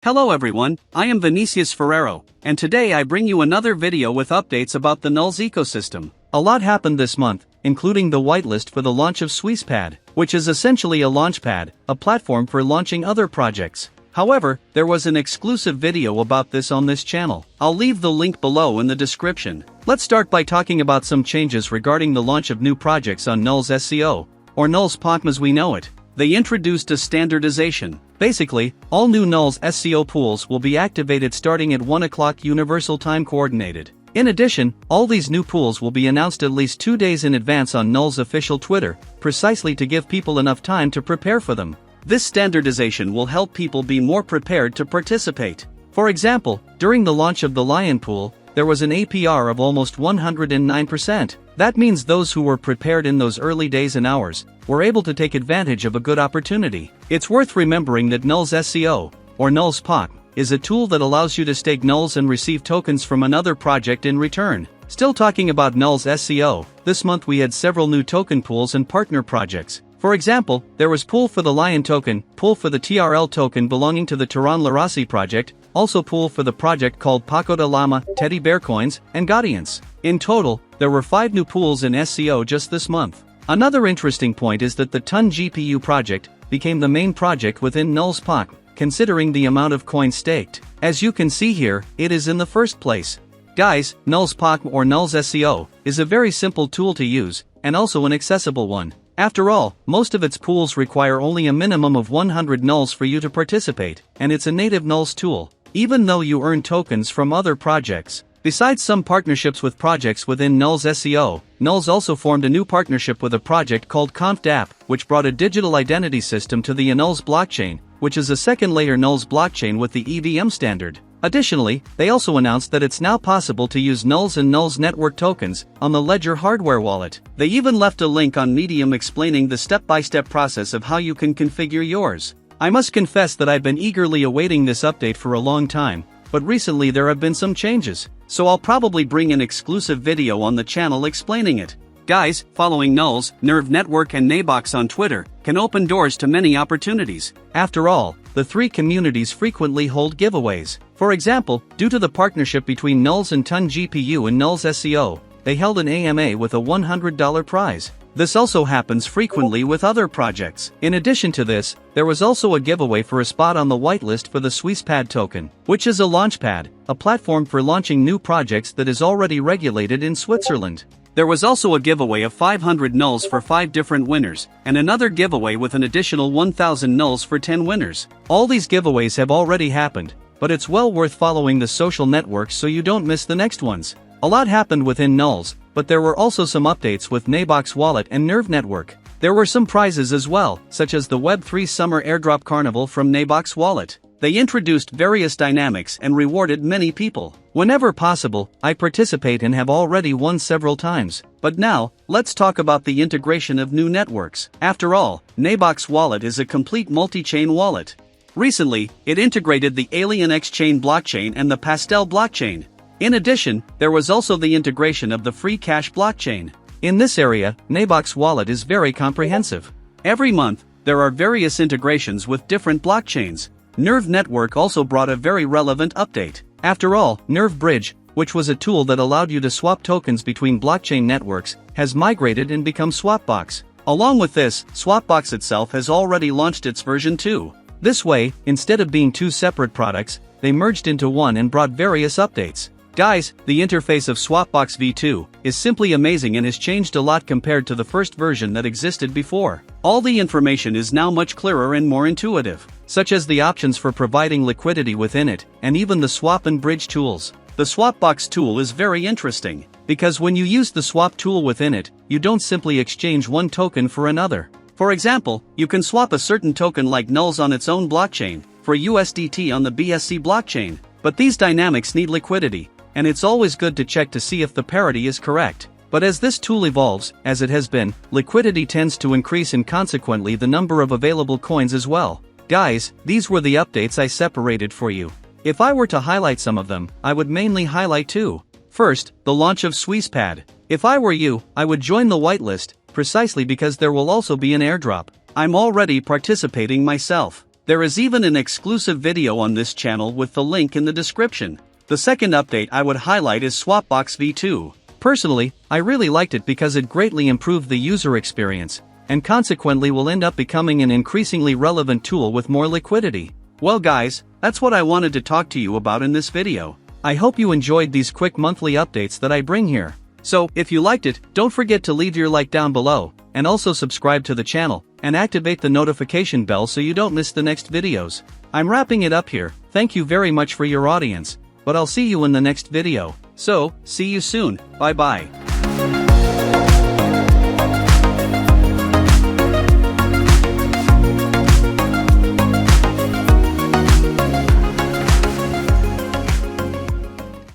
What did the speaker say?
Hello everyone, I am Vinicius Ferrero, and today I bring you another video with updates about the Nuls ecosystem. A lot happened this month, including the whitelist for the launch of Swapboox, which is essentially a launchpad, a platform for launching other projects. However, there was an exclusive video about this on this channel. I'll leave the link below in the description. Let's start by talking about some changes regarding the launch of new projects on Nuls SEO, or Nuls SEO as we know it. They introduced a standardization. Basically, all new Nuls SEO pools will be activated starting at 1 o'clock Universal Time Coordinated. In addition, all these new pools will be announced at least 2 days in advance on Nuls' official Twitter, precisely to give people enough time to prepare for them. This standardization will help people be more prepared to participate. For example, during the launch of the Lion Pool, there was an APR of almost 109%. That means those who were prepared in those early days and hours were able to take advantage of a good opportunity. It's worth remembering that Nuls SEO, or Nuls SEO, is a tool that allows you to stake Nuls and receive tokens from another project in return. Still talking about Nuls SEO, this month we had several new token pools and partner projects. For example, there was pool for the Lion token, pool for the TRL token belonging to the Tehran Larasi project, also pool for the project called Pagoda Llama, Teddy Bear Coins, and Gaudience. In total, there were 5 new pools in SEO just this month. Another interesting point is that the Ton GPU project became the main project within Nuls SEO, considering the amount of coins staked. As you can see here, it is in the first place. Guys, Nuls SEO or Nuls SEO is a very simple tool to use, and also an accessible one. After all, most of its pools require only a minimum of 100 Nuls for you to participate, and it's a native Nuls tool, even though you earn tokens from other projects. Besides some partnerships with projects within Nuls SEO, Nuls also formed a new partnership with a project called ConfDApp, which brought a digital identity system to the Nuls blockchain, which is a second-layer Nuls blockchain with the EVM standard. Additionally, they also announced that it's now possible to use Nuls and Nuls network tokens on the Ledger hardware wallet. They even left a link on Medium explaining the step-by-step process of how you can configure yours. I must confess that I've been eagerly awaiting this update for a long time, but recently there have been some changes, so I'll probably bring an exclusive video on the channel explaining it. Guys, following Nuls, Nerve Network and Nebox on Twitter can open doors to many opportunities. After all, the 3 communities frequently hold giveaways. For example, due to the partnership between Nuls and Ton GPU and Nuls SEO, they held an AMA with a $100 prize. This also happens frequently with other projects. In addition to this, there was also a giveaway for a spot on the whitelist for the Swapboox token, which is a launchpad, a platform for launching new projects that is already regulated in Switzerland. There was also a giveaway of 500 Nuls for 5 different winners, and another giveaway with an additional 1,000 Nuls for 10 winners. All these giveaways have already happened, but it's well worth following the social networks so you don't miss the next ones. A lot happened within Nuls, but there were also some updates with Nebox Wallet and Nerve Network. There were some prizes as well, such as the Web3 Summer Airdrop Carnival from Nebox Wallet. They introduced various dynamics and rewarded many people. Whenever possible, I participate and have already won several times. But now, let's talk about the integration of new networks. After all, Nebox Wallet is a complete multi-chain wallet. Recently, it integrated the Alien X-Chain blockchain and the Pastel blockchain. In addition, there was also the integration of the Free Cash blockchain. In this area, Nebox Wallet is very comprehensive. Every month, there are various integrations with different blockchains. Nerve Network also brought a very relevant update. After all, Nerve Bridge, which was a tool that allowed you to swap tokens between blockchain networks, has migrated and become Swapbox. Along with this, Swapbox itself has already launched its version 2. This way, instead of being 2 separate products, they merged into one and brought various updates. Guys, the interface of Swapbox V2 is simply amazing and has changed a lot compared to the first version that existed before. All the information is now much clearer and more intuitive, such as the options for providing liquidity within it, and even the swap and bridge tools. The Swapbox tool is very interesting, because when you use the swap tool within it, you don't simply exchange one token for another. For example, you can swap a certain token like Nuls on its own blockchain for USDT on the BSC blockchain, but these dynamics need liquidity, and it's always good to check to see if the parity is correct. But as this tool evolves, as it has been, liquidity tends to increase and consequently the number of available coins as well. Guys, these were the updates I separated for you. If I were to highlight some of them, I would mainly highlight 2. First, the launch of Swapboox. If I were you, I would join the whitelist, precisely because there will also be an airdrop. I'm already participating myself. There is even an exclusive video on this channel with the link in the description. The second update I would highlight is Swapbox V2. Personally, I really liked it because it greatly improved the user experience, and consequently will end up becoming an increasingly relevant tool with more liquidity. Well guys, that's what I wanted to talk to you about in this video. I hope you enjoyed these quick monthly updates that I bring here. So, if you liked it, don't forget to leave your like down below, and also subscribe to the channel, and activate the notification bell so you don't miss the next videos. I'm wrapping it up here, thank you very much for your audience, but I'll see you in the next video. So, see you soon, bye bye.